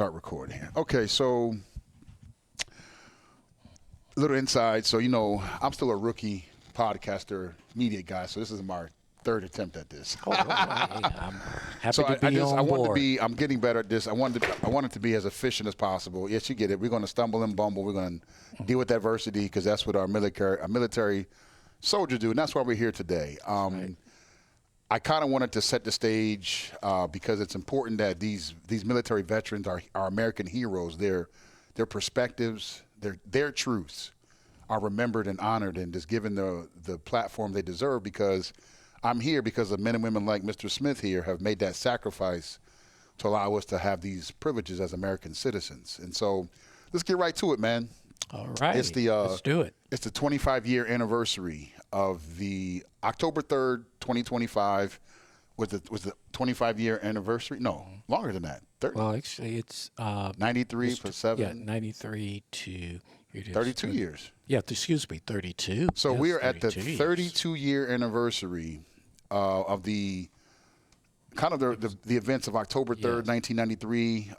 start recording here. Okay, so a little inside. So, I'm still a rookie podcaster, media guy, so this is my third attempt at this. Oh, well, hey, I'm happy So to be on I wanted to board. be. I'm getting better at this. I wanted to be as efficient as possible. Yes, you get it. We're going to stumble and bumble. We're going to deal with adversity because that's what our military soldiers do, and that's why we're here today. Right. I kind of wanted to set the stage because it's important that these military veterans are American heroes. Their perspectives, their truths are remembered and honored and just given the platform they deserve, because I'm here because of men and women like Mr. Smith here have made that sacrifice to allow us to have these privileges as American citizens. And so let's get right to it, man. All right. Let's do it. It's the 25-year anniversary of the October 3rd, 2025 was the 25-year anniversary. No, longer than that. Well, actually, it's 93 plus 7. Yeah, 93 to 32 years. Yeah, excuse me, 32. So yes, we are at the 32 32-year anniversary of the kind of the events of October 3rd, 1993.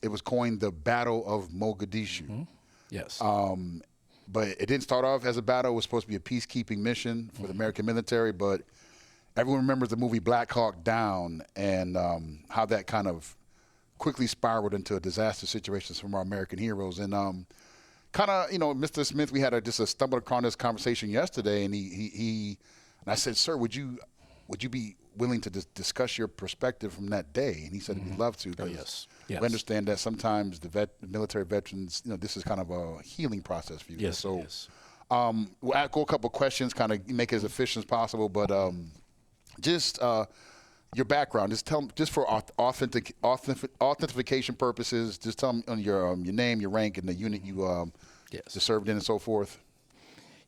It was coined the Battle of Mogadishu. Mm-hmm. Yes. But it didn't start off as a battle. It was supposed to be a peacekeeping mission for the American military. But everyone remembers the movie Black Hawk Down and how that kind of quickly spiraled into a disaster situation from our American heroes. And Mr. Smith, we had just a stumble across this conversation yesterday, and and I said, "Sir, would you be willing to discuss your perspective from that day?" And he said, "We'd love to." Oh, yes. We understand that sometimes the military veterans, this is kind of a healing process for you. Yes. So, yes. We'll ask a couple of questions, kind of make it as efficient as possible, but just your background, just for authentication purposes, just tell me on your name, your rank, and the unit you served in, and so forth.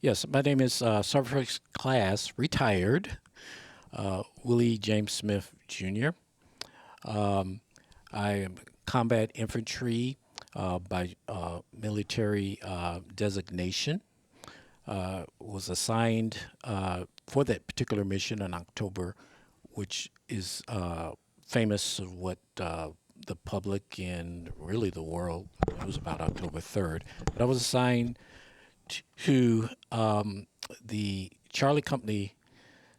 Yes, my name is Sergeant Class, retired, Willie James Smith, Jr. I am combat infantry by military designation. Was assigned for that particular mission in October, which is famous of what the public and really the world knows about October 3rd. But I was assigned to the Charlie Company,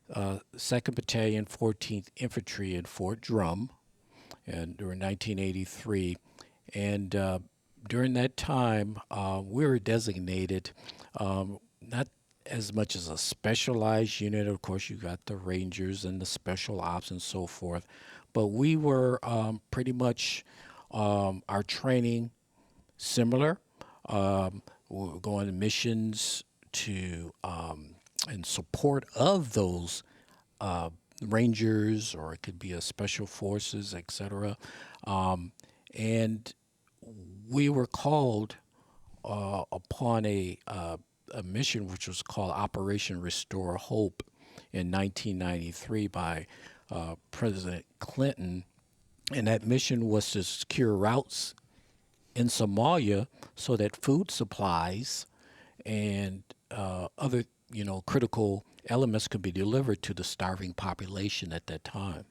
2nd Battalion, 14th Infantry in Fort Drum, and during 1983. And during that time, we were designated not as much as a specialized unit. Of course, you got the Rangers and the Special Ops and so forth. But we were pretty much our training similar. We were going to missions to in support of those Rangers, or it could be a Special Forces, etc. And we were called upon a mission which was called Operation Restore Hope in 1993 by President Clinton, and that mission was to secure routes in Somalia so that food supplies and other critical elements could be delivered to the starving population at that time.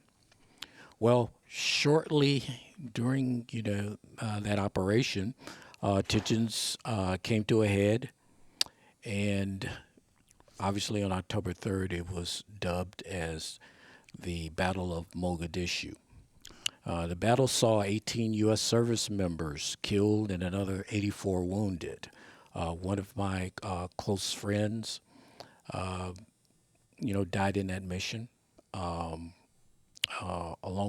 Well, shortly during that operation, tensions came to a head, and obviously on October 3rd it was dubbed as the Battle of Mogadishu. The battle saw 18 U.S. service members killed and another 84 wounded. One of my close friends, died in that mission, along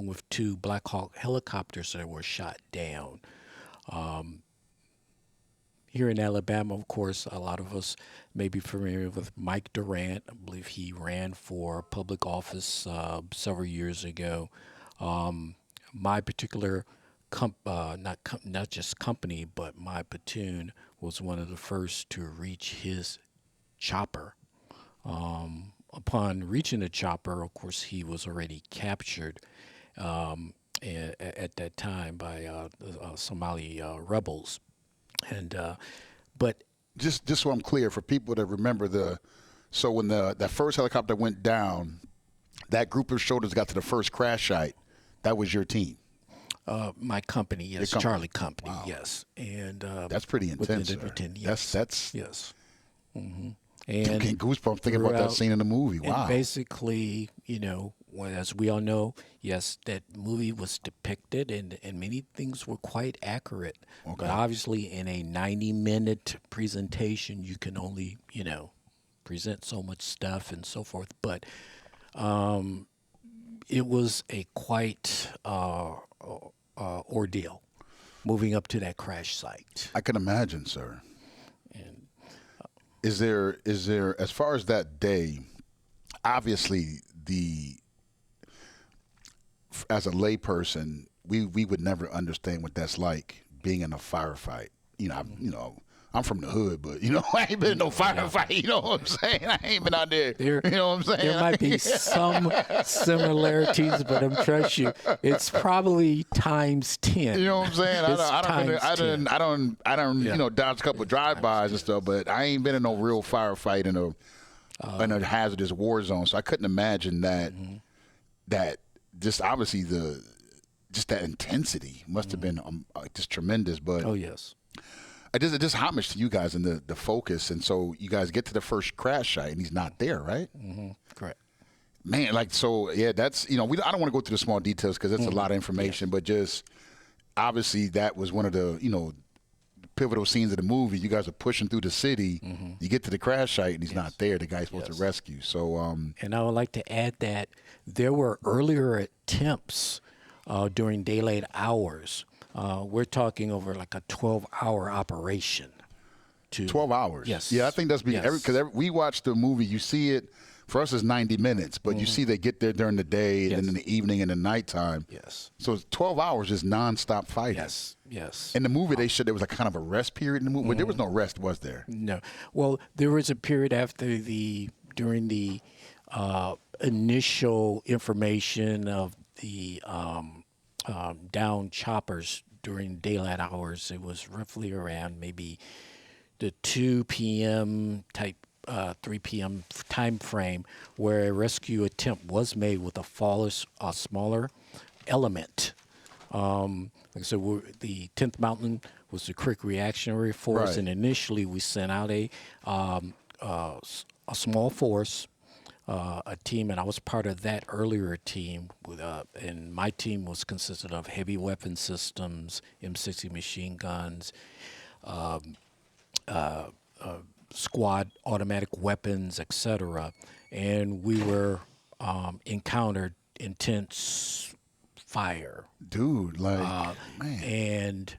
with 2 Black Hawk helicopters that were shot down. Here in Alabama, of course, a lot of us may be familiar with Mike Durant. I believe he ran for public office several years ago. My particular not just company, but my platoon was one of the first to reach his chopper. Upon reaching the chopper, of course, he was already captured at that time by Somali rebels. And but just so I'm clear, for people that remember so when that first helicopter went down, that group of soldiers got to the first crash site. That was your team. My company, yes, company. Charlie Company, Wow. yes, and That's pretty within intense, sir. Edmonton, yes, That's yes, I'm and getting goosebumps thinking about that throughout, scene in the movie. and Wow. basically, as we all know, yes, that movie was depicted, and many things were quite accurate. But obviously, in a 90-minute presentation, you can only, present so much stuff and so forth. But it was a quite ordeal moving up to that crash site. I can imagine, sir. And Is there as far as that day, obviously as a layperson, we would never understand what that's like being in a firefight. I'm from the hood, but I ain't been in no firefight. You know what I'm saying? I ain't been out there. You know what I'm saying? There might be some similarities, but I'm trust you, it's probably times 10. You know what I'm saying? I don't dodge a couple of drive-bys and stuff, but I ain't been in no real firefight in a hazardous war zone. So I couldn't imagine that just obviously that intensity must have been just tremendous. But Oh yes. just homage to you guys and the focus. And so you guys get to the first crash site and he's not there, right? Mm-hmm. Correct. Man, that's I don't want to go through the small details because that's a lot of information, but just obviously that was one of the pivotal scenes of the movie. You guys are pushing through the city. You get to the crash site and he's not there. The guy's supposed to rescue. So and I would like to add that there were earlier attempts during daylight hours. We're talking over like a 12-hour operation. 12 hours. Yes. Yeah, I think that's Yes. because we watch the movie. You see it. For us, it's 90 minutes, but you see they get there during the day and then in the evening and the nighttime. Yes. So it's 12 hours just nonstop fighting. Yes. Yes. In the movie, they showed there was a kind of a rest period in the movie, but there was no rest, was there? No. Well, there was a period during the initial information of the down choppers during daylight hours. It was roughly around maybe the 2 p.m. type, 3 p.m. time frame where a rescue attempt was made with a smaller element. Like I said, the 10th Mountain was the Quick Reactionary Force, Right. and initially we sent out a small force, a team, and I was part of that earlier team. And my team was consisted of heavy weapon systems, M60 machine guns, squad automatic weapons, etc. And we were encountered intense fire. Dude, man. And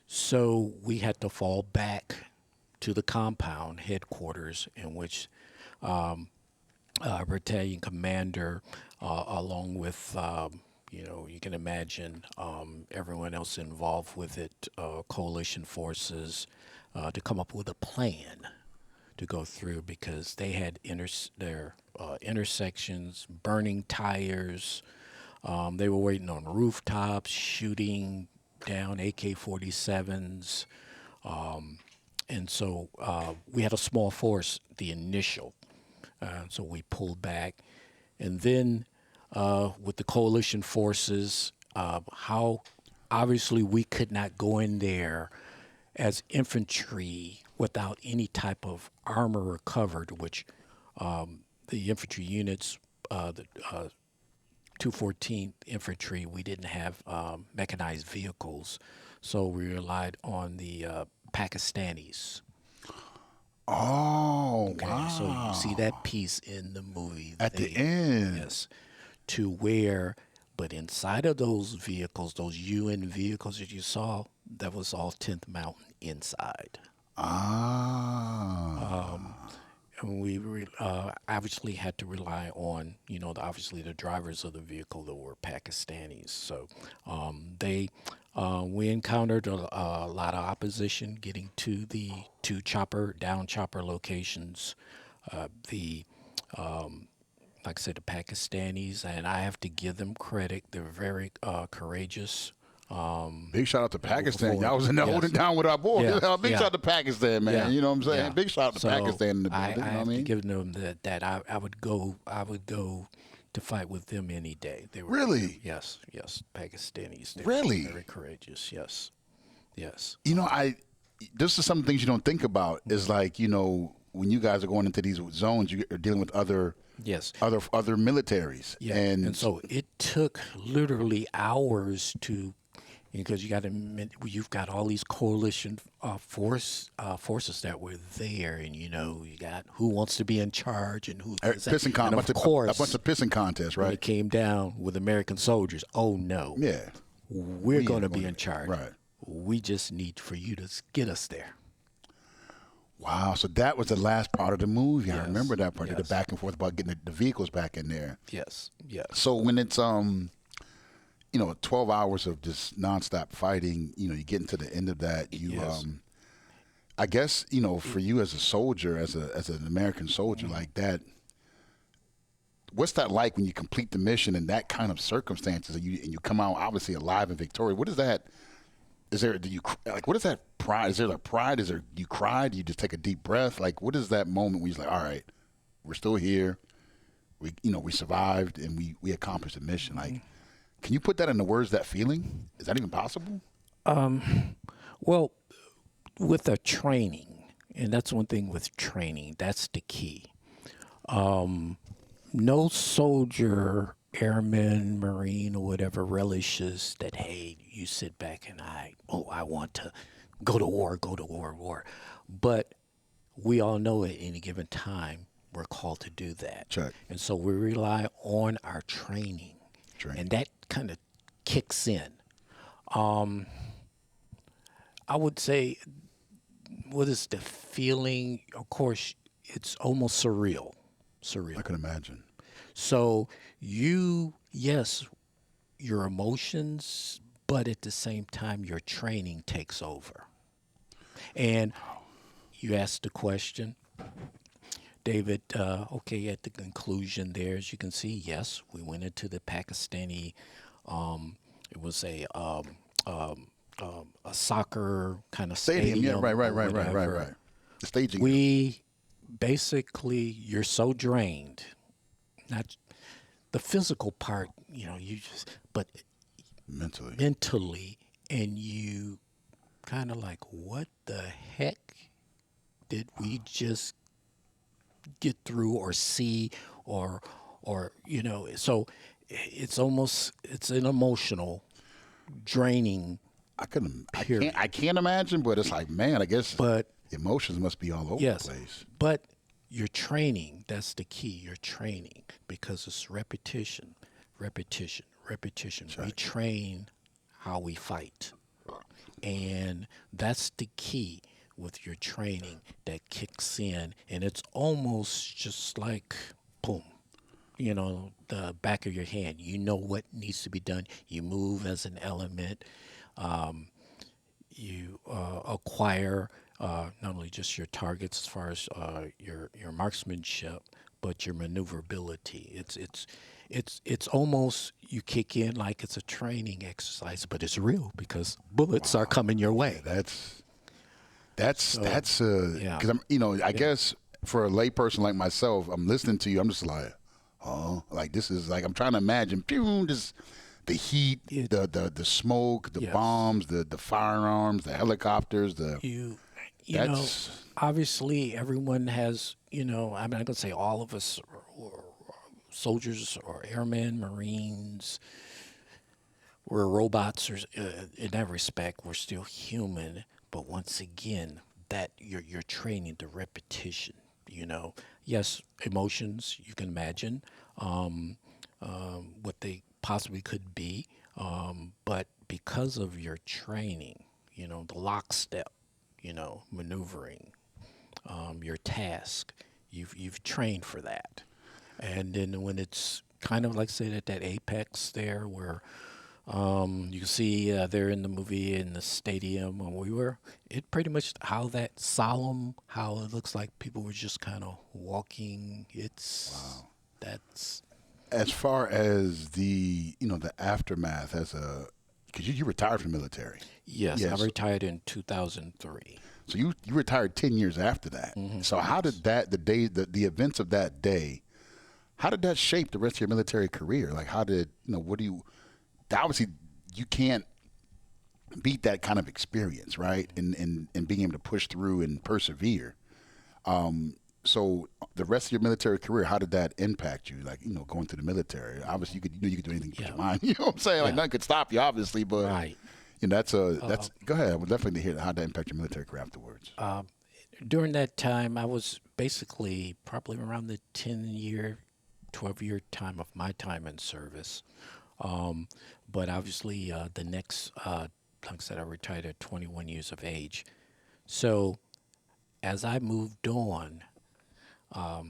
so we had to fall back to the compound headquarters, in which battalion commander, along with, you can imagine everyone else involved with it, coalition forces, to come up with a plan to go through, because they had their intersections, burning tires. They were waiting on rooftops, shooting down AK-47s. And so we had a small force, the initial. So we pulled back. And then with the coalition forces, how obviously we could not go in there as infantry without any type of armor recovered, which the infantry units, the 214th Infantry, we didn't have mechanized vehicles, so we relied on the Pakistanis. Oh, Okay, wow. so you see that piece in the movie. At the end. Yes, to where, but inside of those vehicles, those UN vehicles that you saw, that was all 10th Mountain inside. And we obviously had to rely on, obviously the drivers of the vehicle that were Pakistanis. So we encountered a lot of opposition getting to the two down chopper locations. Like I said, the Pakistanis, and I have to give them credit. They're very courageous. Big shout out to Pakistan. Y'all was in there Yes. holding down with our boys. Yeah. Big shout out to Pakistan, man. Yeah. You know what I'm saying? Yeah. Big shout out to So Pakistan in the building. I You know what I have mean? to give them that I would go to fight with them any day. They were Really? yes, yes, Pakistanis. They Really? were very courageous. Yes, yes, You know, this is some things you don't think about. Is like, when you guys are going into these zones, you are dealing with other yes. other militaries, Yeah, and and so it took literally hours to, because you've got all these coalition forces that were there, and you got who wants to be in charge and who this, that. pissing And a bunch of course, a bunch of pissing contests, when right? it came down with American soldiers, oh no, Yeah, we're we going to ain't be gonna in charge. right. We just need for you to get us there. Wow, so that was the last part of the movie. I Yes, remember that part, the yes. back and forth about getting the vehicles back in there. Yes, yes, So when it's 12 hours of just nonstop fighting, you get into the end of that, Yes. I guess, for you as a soldier, as an American soldier like that, what's that like when you complete the mission in that kind of circumstances and you come out obviously alive and victorious? What is that? What is that pride? Is there a pride? Is there, you cry? Do you just take a deep breath? Like, what is that moment when you're like, all right, we're still here. We survived and we accomplished the mission. Like, can you put that into words, that feeling? Is that even possible? Well, with the training, and that's one thing with training, that's the key. No soldier, airman, marine, or whatever relishes that, hey, you sit back and I want to go to war. But we all know at any given time we're called to do that. Check. And so we rely on our training. And that kind of kicks in. I would say, what is the feeling? Of course, it's almost surreal. I can imagine. So yes, your emotions, but at the same time, your training takes over. And you asked the question, David, okay, at the conclusion there, as you can see, yes, we went into the Pakistani, it was a soccer kind of Stadium, yeah, or right. whatever. The staging. We basically, you're so drained, not the physical part, but mentally, and you kind of like, what the heck did we just get through or see or so it's an emotional draining period. I can't imagine, but it's like, man, I guess But emotions must be all over yes, the place. but your training, that's the key, your training, because it's repetition. We train how we fight. And that's the key with your training that kicks in. And it's almost just like, boom, the back of your hand. You know what needs to be done. You move as an element. You acquire not only just your targets as far as your marksmanship, but your maneuverability. It's almost, you kick in like it's a training exercise, but it's real because bullets are coming your way. That's because I guess for a layperson like myself, I'm listening to you, I'm just like, oh, like this is like, I'm trying to imagine, just the heat, the smoke, the bombs, the firearms, the helicopters, you know, obviously everyone has, I'm not going to say all of us or soldiers or airmen, Marines, we're robots or, in that respect, we're still human. But once again, that you're training the repetition, Yes, emotions, you can imagine what they possibly could be. But because of your training, the lockstep, maneuvering, your task, you've trained for that. And then when it's kind of like, say, at that apex there where you can see there in the movie in the stadium when we were, it pretty much how that solemn, how it looks like people were just kind of walking. That's as far as the the aftermath because you retired from the military. yes, I retired in 2003. So you retired 10 years after that. So how did that, the events of that day, How did that shape the rest of your military career? Like, how did, what do you, obviously, you can't beat that kind of experience, right? And being able to push through and persevere. So the rest of your military career, how did that impact you? Like, going through the military. Obviously, you could do anything but your mind. You know what I'm saying? Like, nothing could stop you, obviously, but Right. that's go ahead. I would definitely hear how that impacted your military career afterwards. During that time, I was basically probably around the 10-year, 12-year time of my time in service. But obviously, the next, like I said, I retired at 21 years of age. So as I moved on, I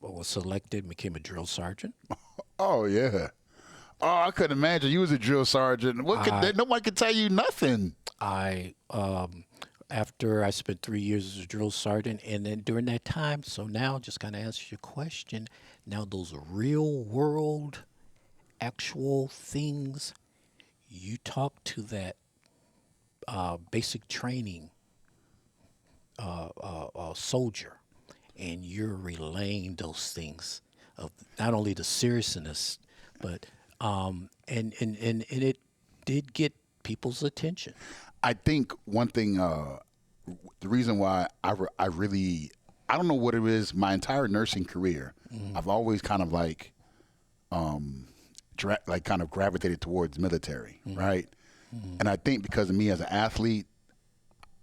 was selected, became a drill sergeant. Oh yeah. Oh, I couldn't imagine you was a drill sergeant. Nobody could tell you nothing. I after I spent 3 years as a drill sergeant, and then during that time, so now just kind of answer your question. Now those real world, actual things, you talk to that basic training soldier, and you're relaying those things of not only the seriousness, but and it did get people's attention. I think one thing, the reason why I really, I don't know what it is. My entire nursing career, I've always kind of like kind of gravitated towards military, right? And I think because of me as an athlete,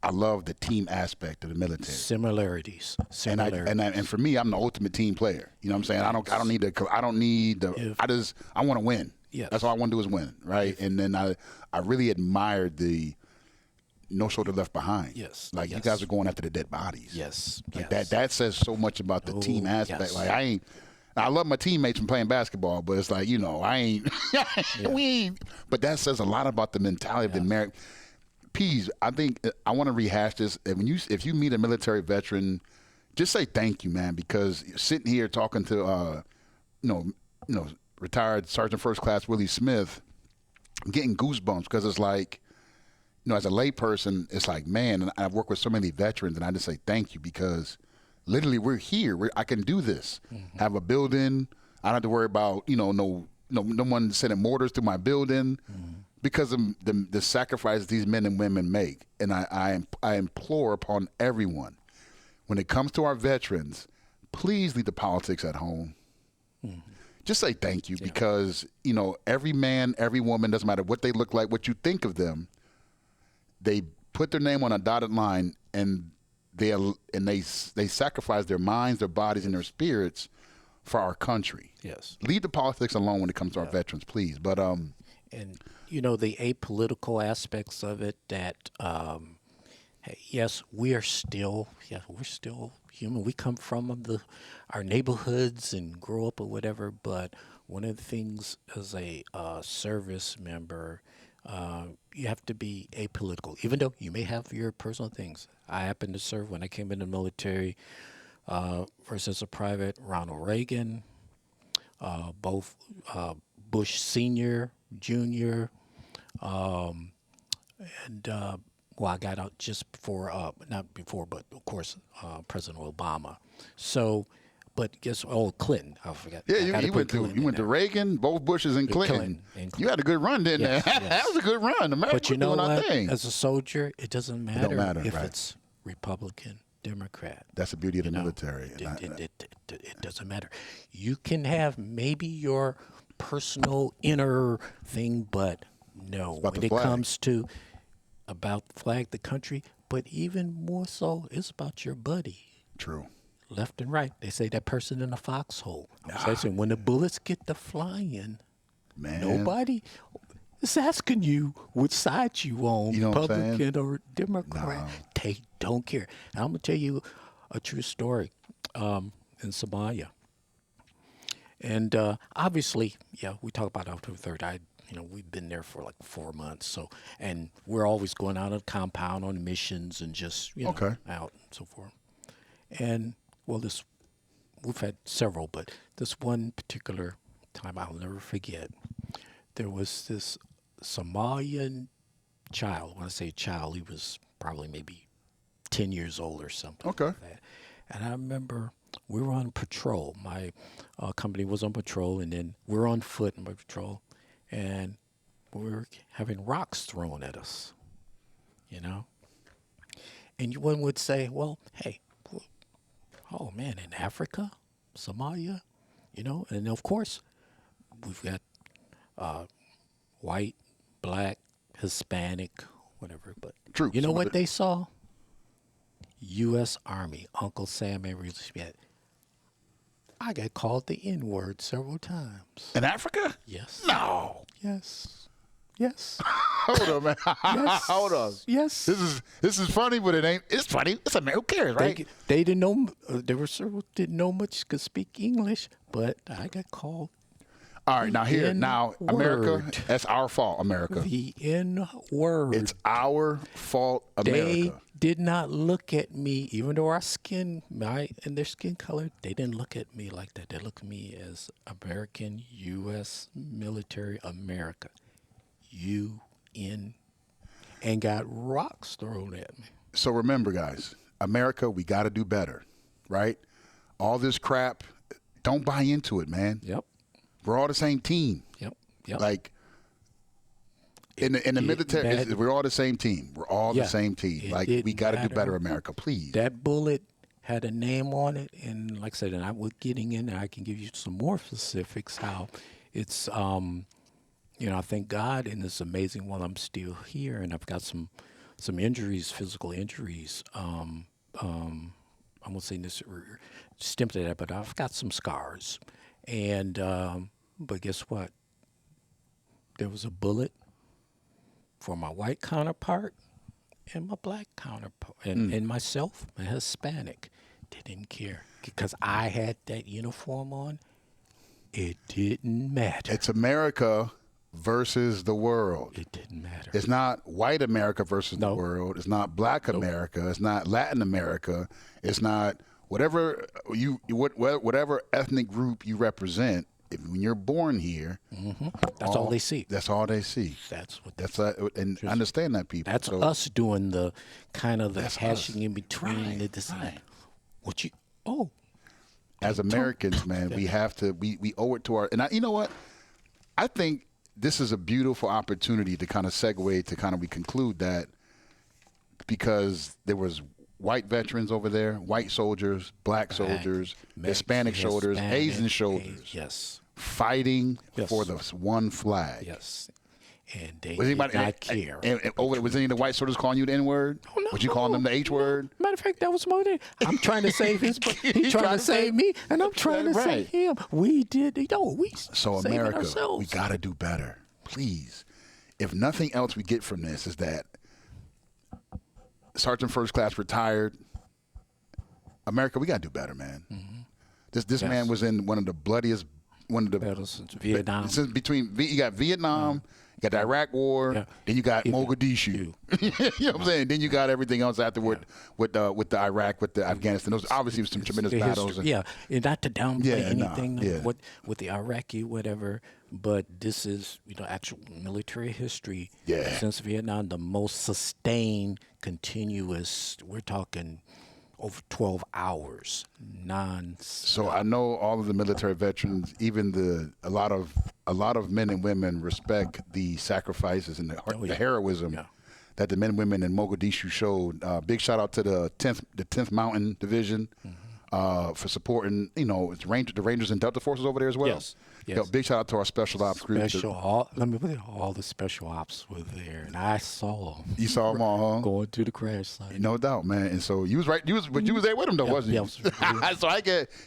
I love the team aspect of the military. Similarities. And for me, I'm the ultimate team player. You know what I'm saying? I don't need the I want to win. Yes. That's all I want to do is win, right? And then I really admired the no shoulder left behind. Yes. Like you guys are going after the dead bodies. Yes. Like yes. that says so much about the team aspect. yes. Like I love my teammates from playing basketball, but it's like, I ain't we ain't, but that says a lot about the mentality of the American. Pease, I think I want to rehash this. If you meet a military veteran, just say thank you, man, because sitting here talking to retired Sergeant First Class Willie Smith, I'm getting goosebumps because it's like, as a layperson, it's like, man, and I've worked with so many veterans, and I just say thank you because literally we're here. I can do this. Have a building. I don't have to worry about no one sending mortars to my building. Because of the sacrifices these men and women make. And I implore upon everyone, when it comes to our veterans, please leave the politics at home. Just say thank you because, every man, every woman, doesn't matter what they look like, what you think of them, they put their name on a dotted line and they sacrifice their minds, their bodies, and their spirits for our country. Yes. Leave the politics alone when it comes to our veterans, please. But and the apolitical aspects of it, that hey, yes, we're still human. We come from our neighborhoods and grow up or whatever, but one of the things as a service member, you have to be apolitical, even though you may have your personal things. I happened to serve when I came in the military, first as a private, Ronald Reagan, both Bush Senior, Junior, and I got out just before, not before, but of course, President Obama. So, but Clinton, I forgot. Yeah, you went to Reagan, both Bushes, and Clinton. You had a good run, didn't you? That was a good run. America But you know doing our what? thing. As a soldier, it doesn't matter, if right. it's Republican, Democrat. That's the beauty of the military. It doesn't matter. You can have maybe your personal inner thing, but no, when it comes to about the flag, the country, but even more so, it's about your buddy. True. Left and right. They say that person in a foxhole. So when the bullets get to flying, man, nobody is asking you which side you on, Republican or Democrat. No. They don't care. And I'm going to tell you a true story in Somalia. And obviously, we talk about October 3rd. We've been there for like 4 months. So, and we're always going out of the compound on missions and just, out and so forth. And, we've had several, but this one particular time I'll never forget. There was this Somalian child. When I say child, he was probably maybe 10 years old or something. Okay. Like that. And I remember we were on patrol. My company was on patrol, and then we're on foot on patrol, and we were having rocks thrown at us, you know. And one would say, well, hey, oh man, in Africa, Somalia, you know, and of course, we've got white, black, Hispanic, whatever. But True. you know what they saw? U.S. Army, Uncle Sam and Reed Smith. I got called the N-word several times. In Africa? Yes. No. Yes. Yes. Hold on, man. Yes. Hold on. Yes. This is funny, but it ain't. It's funny. It's America. Who cares, right? They didn't know. There were several didn't know much, could speak English, but I got called All right, now here, now America. N-word. That's our fault, America. the N-word. It's our fault, They America. did not look at me, even though our skin, and their skin color, they didn't look at me like that. They looked at me as American, U.S. military, America, UN, and got rocks thrown at me. So remember, guys, America, we got to do better, right? All this crap, don't buy into it, man. Yep, We're all the same team. yep, yep. Like in the military, we're all the same team. We're all the Yeah. same team. It Like didn't we got to do matter. better, America, please. That bullet had a name on it, and like I said, and I was getting in there. I can give you some more specifics. How it's, you know, I thank God, and it's amazing while I'm still here, and I've got some injuries, physical injuries. I won't say this stem to that, but I've got some scars, and but guess what? There was a bullet for my white counterpart and my black counterpart, and myself, my Hispanic. They didn't care because I had that uniform on. It didn't matter. It's America versus the world. It didn't matter. It's not white America versus the No. world. It's not black America. It's not Latin America. It's not whatever whatever ethnic group you represent. When you're born here, That's all they see. That's all they see. That's what. That's and I understand that, people. That's So, us doing the kind of the That's hashing us. in between the design. What you? Oh, as Americans, man, we have to. We owe it to our. And you know what? I think this is a beautiful opportunity to kind of segue to kind of we conclude that because there was white veterans over there, white soldiers, black soldiers, Hispanic soldiers, Asian soldiers, yes, fighting Yes. for the one flag. yes, and they Was did anybody not care. was any of the white soldiers calling you the N word? Oh, no, Was you calling them the H word? Matter of fact, that was more than I'm trying to save his. He's trying to save me, and I'm trying to Right. save him. We did, we So saving America, ourselves. we got to do better, please. If nothing else we get from this is that Sergeant First Class retired. America, we got to do better, man. This man was in one of the bloodiest, Battles since Vietnam. Since you got Vietnam, you got the Iraq War, Yeah. then you got Even- Mogadishu. you know what I'm saying? Then you got everything else afterward with the Iraq, with the Afghanistan. Those obviously was some tremendous The battles. history, and not to downplay Yeah, nah, anything yeah. with the Iraqi whatever, but this is actual military history. Yeah. Since Vietnam, the most sustained, continuous. We're talking over 12 hours, So I know all of the military veterans, even a lot of men and women respect the sacrifices and the heroism that the men and women in Mogadishu showed. Big shout out to the 10th Mountain Division for supporting, it's the Rangers and Delta Forces over there as well. Yes, yes. Big shout out to our special ops group. Let me put it, all the special ops were there, and I saw them. You saw them all, huh? Going to the crash site. No doubt, man. And so you was right. But you was there with him though, wasn't you? yeah. So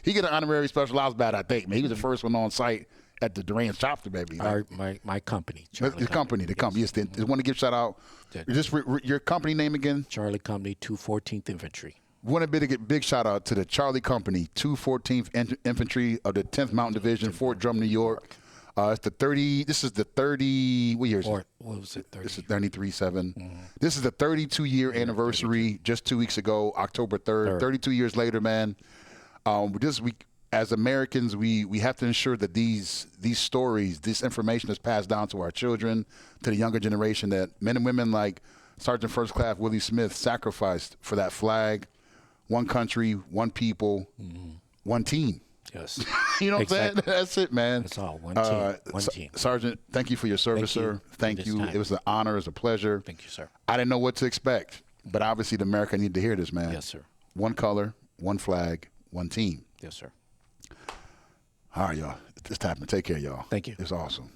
he get an honorary special ops badge, I think. Man, he was the first one on site at the Durant's chopper, baby. My company, The Charlie company. Yes, just want to give shout out. Just your company name again. Charlie Company, 214th Infantry. Want to give big shout out to the Charlie Company, 214th Infantry of the 10th Mountain Division, Fort Drum, New York. It's the 30. This is the 30. What year is it? Or what was it? 30? This is 93-7. This is the 32-year anniversary. Just 2 weeks ago, October 3rd. 32 years later, man. As Americans, we have to ensure that these stories, this information is passed down to our children, to the younger generation, that men and women like Sergeant First Class Willie Smith sacrificed for that flag, one country, one people, one team. Yes. You know what I'm saying? Exactly. That's it, man. That's all. One team. One team. Sergeant, thank you for your service, Thank you sir. for Thank this you. time. It was an honor. It was a pleasure. Thank you, sir. I didn't know what to expect, but obviously the America needed to hear this, man. Yes, sir. One color, one flag, one team. Yes, sir. All right, y'all. It's time to take care, y'all. Thank you. It's awesome.